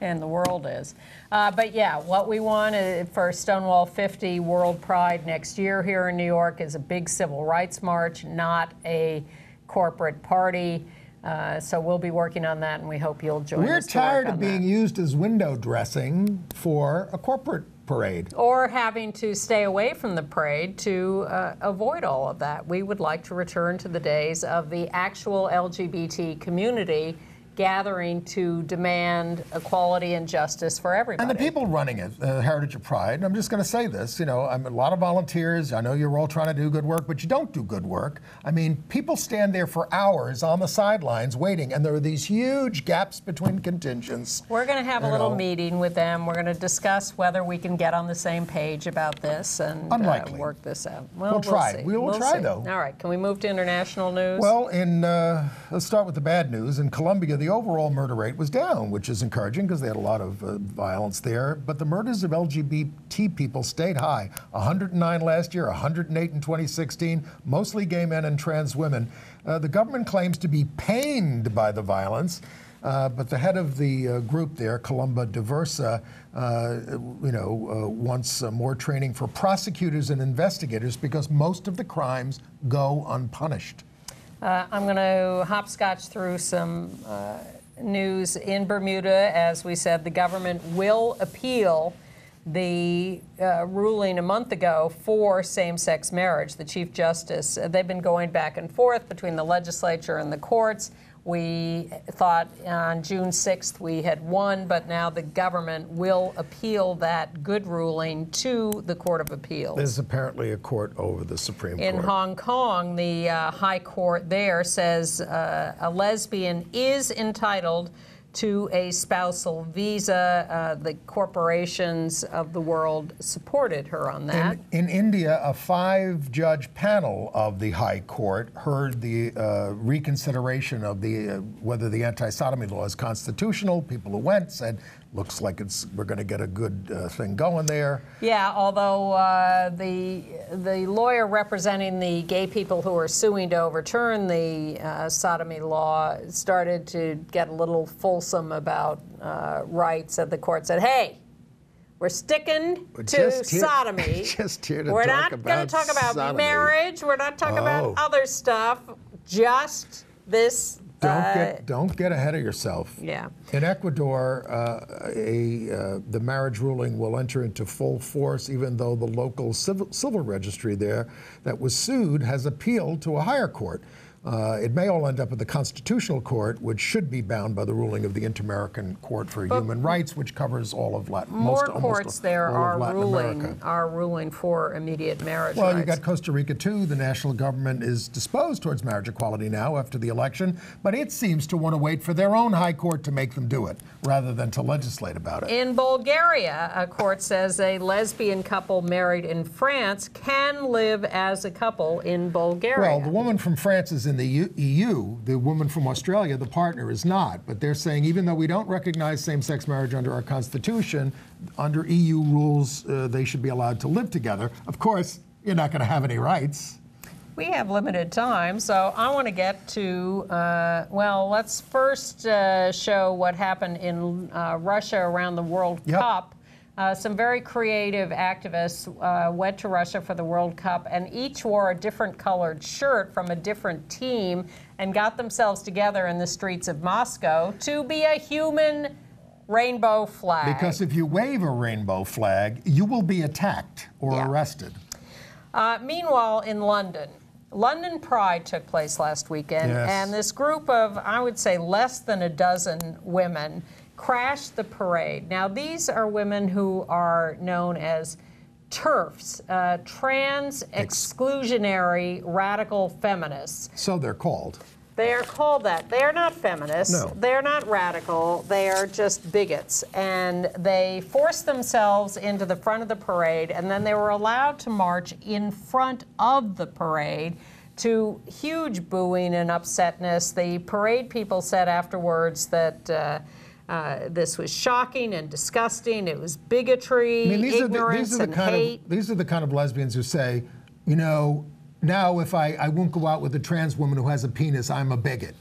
And the world is. But yeah, what we want for Stonewall 50 World Pride next year here in New York is a big civil rights march, not a corporate party. So we'll be working on that, and we hope you'll join us. We're tired of being used as window dressing for a corporate parade. Or having to stay away from the parade to avoid all of that. We would like to return to the days of the actual LGBT community gathering to demand equality and justice for everybody. And the people running it, Heritage of Pride, and I'm just going to say this, you know, I'm a lot of volunteers. I know you're all trying to do good work, but you don't do good work. I mean, people stand there for hours on the sidelines waiting, and there are these huge gaps between contingents. We're going to have a little meeting with them. We're going to discuss whether we can get on the same page about this and work this out. Well, we'll try. We will try, though. All right. Can we move to international news? Well, let's start with the bad news. In Colombia, the overall murder rate was down, which is encouraging because they had a lot of violence there. But the murders of LGBT people stayed high. 109 last year, 108 in 2016, mostly gay men and trans women. The government claims to be pained by the violence. But the head of the group there, Columba Diversa, wants more training for prosecutors and investigators because most of the crimes go unpunished. I'm going to hopscotch through some news in Bermuda. As we said, the government will appeal the ruling a month ago for same-sex marriage. The Chief Justice, they've been going back and forth between the legislature and the courts. We thought on June 6th we had won, but now the government will appeal that good ruling to the Court of Appeals. There's apparently a court over the Supreme Court. In Hong Kong, the High Court there says a lesbian is entitled to a spousal visa. The corporations of the world supported her on that. In India, a 5-judge panel of the High Court heard the reconsideration of whether the anti-sodomy law is constitutional. People who went said, looks like we're going to get a good thing going there. Yeah, although the lawyer representing the gay people who are suing to overturn the sodomy law started to get a little fulsome about rights, and the court said, hey, we're sticking to sodomy. Just here to we're not going to talk about sodomy. Marriage. We're not talking about other stuff. Just this. Don't get ahead of yourself. Yeah. In Ecuador, the marriage ruling will enter into full force, even though the local civil registry there that was sued has appealed to a higher court. It may all end up at the Constitutional Court, which should be bound by the ruling of the Inter-American Court for Human Rights, which covers all of Latin America. More courts there are ruling for immediate marriage rights. Well, you got Costa Rica, too. The national government is disposed towards marriage equality now after the election, but it seems to want to wait for their own high court to make them do it, rather than to legislate about it. In Bulgaria, a court says a lesbian couple married in France can live as a couple in Bulgaria. Well, the woman from France is in the EU. The woman from Australia, the partner, is not. But they're saying even though we don't recognize same-sex marriage under our Constitution, under EU rules, they should be allowed to live together. Of course, you're not going to have any rights. We have limited time, so I want to get to, well, let's first show what happened in Russia around the World Cup. Some very creative activists went to Russia for the World Cup, and each wore a different colored shirt from a different team and got themselves together in the streets of Moscow to be a human rainbow flag. Because if you wave a rainbow flag, you will be attacked or arrested. Meanwhile, in London, London Pride took place last weekend, and this group of, I would say, less than a dozen women crashed the parade. Now, these are women who are known as TERFs, trans exclusionary radical feminists. So they're called. They are called that. They are not feminists. No. They're not radical. They are just bigots. And they forced themselves into the front of the parade, and then they were allowed to march in front of the parade to huge booing and upsetness. The parade people said afterwards that this was shocking and disgusting. It was bigotry, ignorance, and hate. These are the kind of lesbians who say, you know, now if I won't go out with a trans woman who has a penis, I'm a bigot.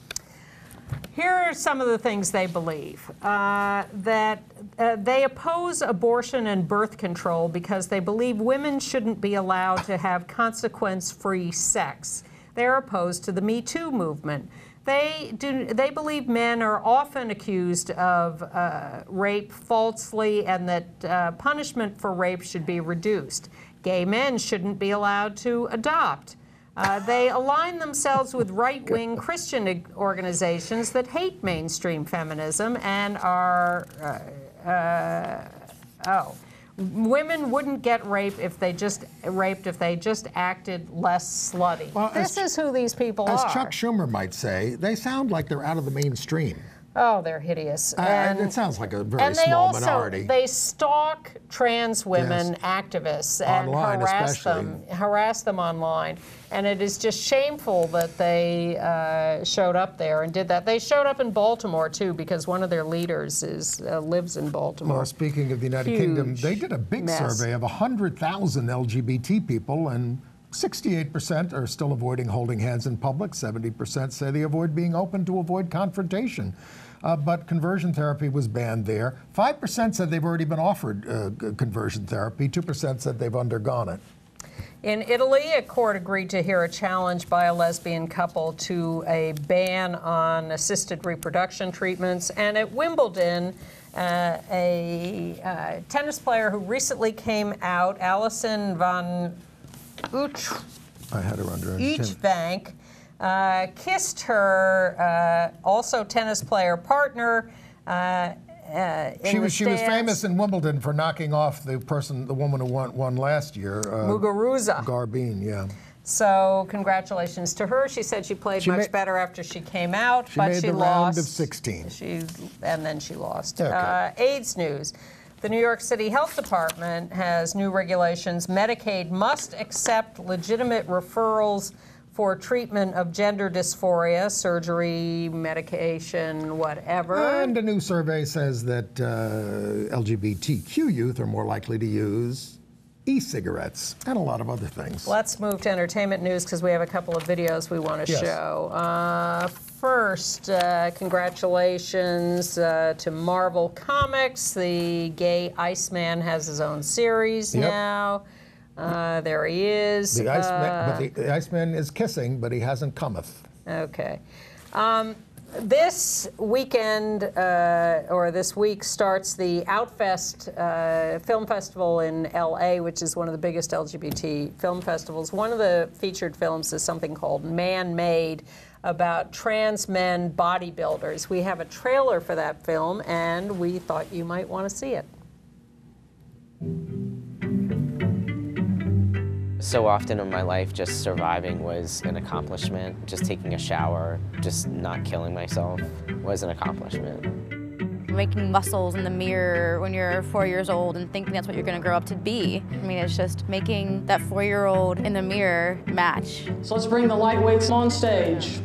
Here are some of the things they believe. That they oppose abortion and birth control because they believe women shouldn't be allowed to have consequence-free sex. They're opposed to the Me Too movement. They believe men are often accused of rape falsely, and that punishment for rape should be reduced. Gay men shouldn't be allowed to adopt. They align themselves with right-wing Christian organizations that hate mainstream feminism and are, women wouldn't get raped if they just acted less slutty. Well, this is who these people are. As Chuck Schumer might say, they sound like they're out of the mainstream. Oh, they're hideous. And it sounds like a very small minority. They stalk trans women activists and online, harass them online. And it is just shameful that they showed up there and did that. They showed up in Baltimore, too, because one of their leaders lives in Baltimore. Well, speaking of the United Kingdom, they did a big survey of 100,000 LGBT people, and 68% are still avoiding holding hands in public. 70% say they avoid being open to avoid confrontation. But conversion therapy was banned there. 5% said they've already been offered conversion therapy. 2% said they've undergone it. In Italy, a court agreed to hear a challenge by a lesbian couple to a ban on assisted reproduction treatments. And at Wimbledon, a tennis player who recently came out, Alison van Uitvank, kissed her also tennis player partner. She was famous in Wimbledon for knocking off the woman who won last year. Muguruza. Garbine, yeah. So congratulations to her. She said she played much better after she came out, but she lost. She made the round of 16. And then she lost. Okay. AIDS news. The New York City Health Department has new regulations. Medicaid must accept legitimate referrals for treatment of gender dysphoria, surgery, medication, whatever. And a new survey says that LGBTQ youth are more likely to use e-cigarettes and a lot of other things. Let's move to entertainment news because we have a couple of videos we want to show. First, congratulations to Marvel Comics. The gay Iceman has his own series now. There he is. The Iceman is kissing, but he hasn't cometh. Okay. This weekend, or this week, starts the Outfest Film Festival in L.A., which is one of the biggest LGBT film festivals. One of the featured films is something called Man-Made, about trans men bodybuilders. We have a trailer for that film, and we thought you might want to see it. So often in my life, just surviving was an accomplishment. Just taking a shower, just not killing myself was an accomplishment. Making muscles in the mirror when you're 4 years old and thinking that's what you're gonna grow up to be. I mean, it's just making that 4-year-old in the mirror match. So let's bring the lightweights on stage.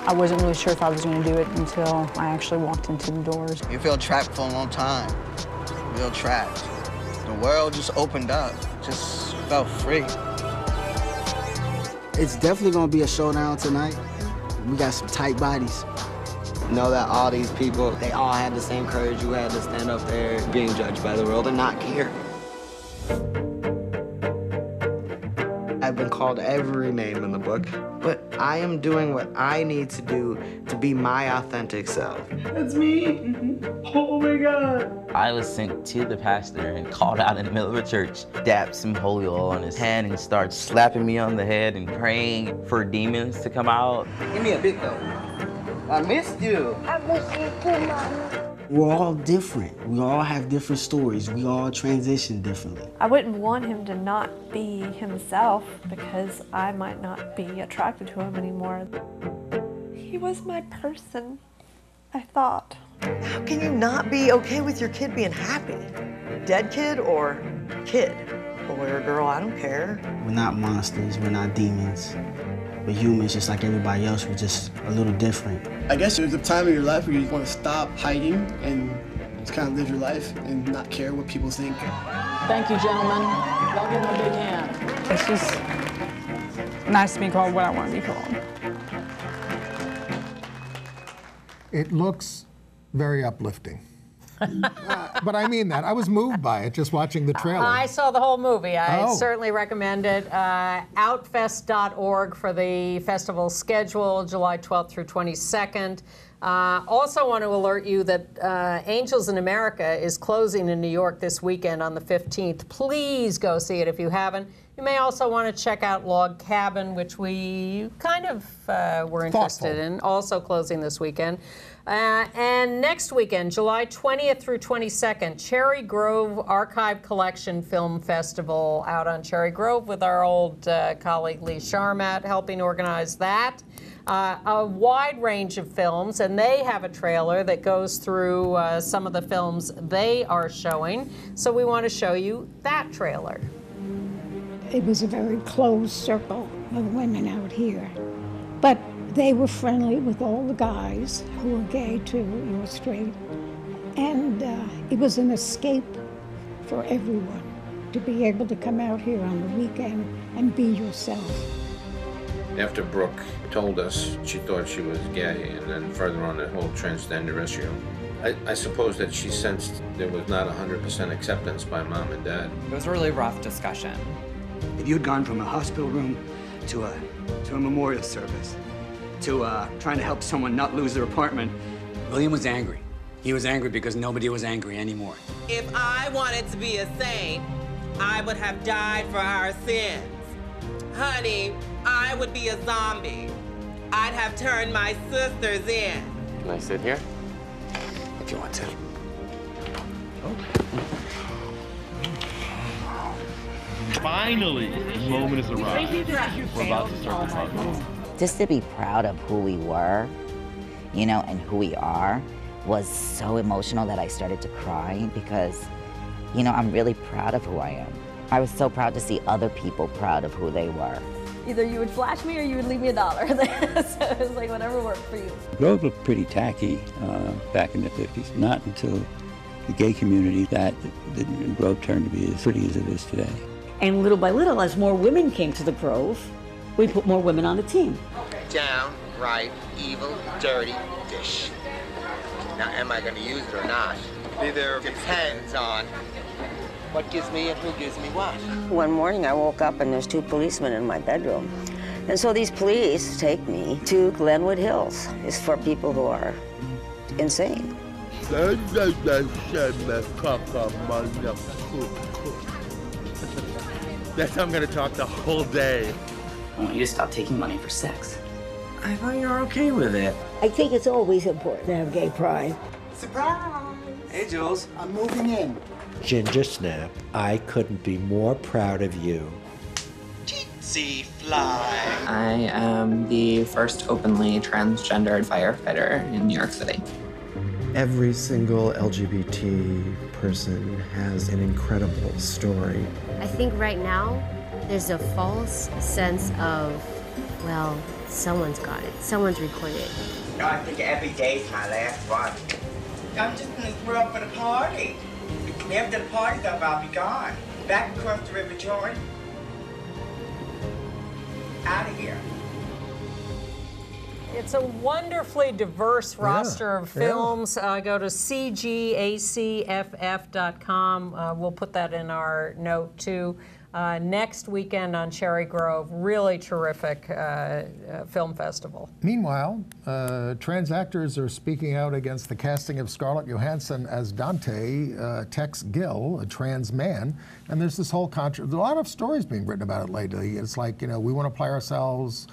I wasn't really sure if I was gonna do it until I actually walked into the doors. You feel trapped for a long time. You feel trapped. The world just opened up, just felt free. It's definitely gonna be a showdown tonight. We got some tight bodies. Know that all these people, they all had the same courage you had to stand up there being judged by the world and not care. I've been called every name in the book, but I am doing what I need to do to be my authentic self. That's me. Oh my God. I was sent to the pastor and called out in the middle of a church, dapped some holy oil on his hand and started slapping me on the head and praying for demons to come out. Give me a big though. I missed you. I miss you too, Mama. We're all different. We all have different stories. We all transition differently. I wouldn't want him to not be himself because I might not be attracted to him anymore. He was my person, I thought. How can you not be okay with your kid being happy? Dead kid or kid? Boy or girl, I don't care. We're not monsters, we're not demons. We're humans just like everybody else, we're just a little different. I guess there's a time in your life where you want to stop hiding and just kind of live your life and not care what people think. Thank you, gentlemen. Y'all give them a big hand. It's just nice to be called what I want to be called. It looks very uplifting. But I mean that. I was moved by it just watching the trailer. I saw the whole movie. I certainly recommend it. Outfest.org for the festival schedule, July 12th through 22nd. Also want to alert you that Angels in America is closing in New York this weekend on the 15th. Please go see it if you haven't. You may also want to check out Log Cabin, which we kind of were interested in, also closing this weekend. And next weekend, July 20th through 22nd, Cherry Grove Archive Collection Film Festival out on Cherry Grove with our old colleague Lee Sharmat helping organize that. A wide range of films, and they have a trailer that goes through some of the films they are showing. So we want to show you that trailer. It was a very closed circle of women out here, but they were friendly with all the guys who were gay too, or straight, and it was an escape for everyone to be able to come out here on the weekend and be yourself. After Brooke told us she thought she was gay, and then further on the whole transgender issue, I suppose that she sensed there was not 100% acceptance by mom and dad. It was a really rough discussion. If you'd gone from a hospital room to a memorial service, to trying to help someone not lose their apartment, William was angry. He was angry because nobody was angry anymore. If I wanted to be a saint, I would have died for our sins. Honey, I would be a zombie. I'd have turned my sisters in. Can I sit here? If you want to. Finally, the moment has arrived. We're about to start the podcast. Just to be proud of who we were, you know, and who we are was so emotional that I started to cry because, you know, I'm really proud of who I am. I was so proud to see other people proud of who they were. Either you would flash me or you would leave me $1. So it was like whatever worked for you. Grove looked pretty tacky back in the 50s. Not until the gay community that the Grove turned to be as pretty as it is today. And little by little, as more women came to the Grove, we put more women on the team. Downright evil, dirty dish. Now, am I going to use it or not? Either depends on what gives me and who gives me what. One morning I woke up and there's 2 policemen in my bedroom. And so these police take me to Glenwood Hills. It's for people who are insane. That's how I'm gonna talk the whole day. I want you to stop taking money for sex. I thought you were okay with it. I think it's always important to have gay pride. Surprise! Hey, Jules. I'm moving in. Ginger Snap, I couldn't be more proud of you. Tsetse fly. I am the first openly transgendered firefighter in New York City. Every single LGBT person has an incredible story. I think right now there's a false sense of, well, someone's got it, someone's recorded it. No, I think every day's my last one. I'm just gonna throw up for the party. After the party's up, I'll be gone. Back across the River Jordan. Out of here. It's a wonderfully diverse roster of films. Go to cgacff.com. We'll put that in our note too. Next weekend on Cherry Grove, really terrific film festival. Meanwhile, trans actors are speaking out against the casting of Scarlett Johansson as Dante, Tex Gill, a trans man. And there's this whole there's a lot of stories being written about it lately. It's like, you know, we want to play ourselves.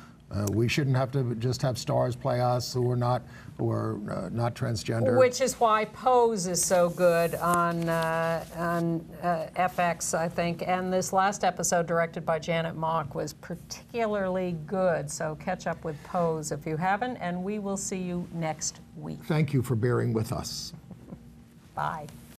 We shouldn't have to just have stars play us who are not transgender. Which is why Pose is so good on FX, I think. And this last episode, directed by Janet Mock, was particularly good. So catch up with Pose if you haven't, and we will see you next week. Thank you for bearing with us. Bye.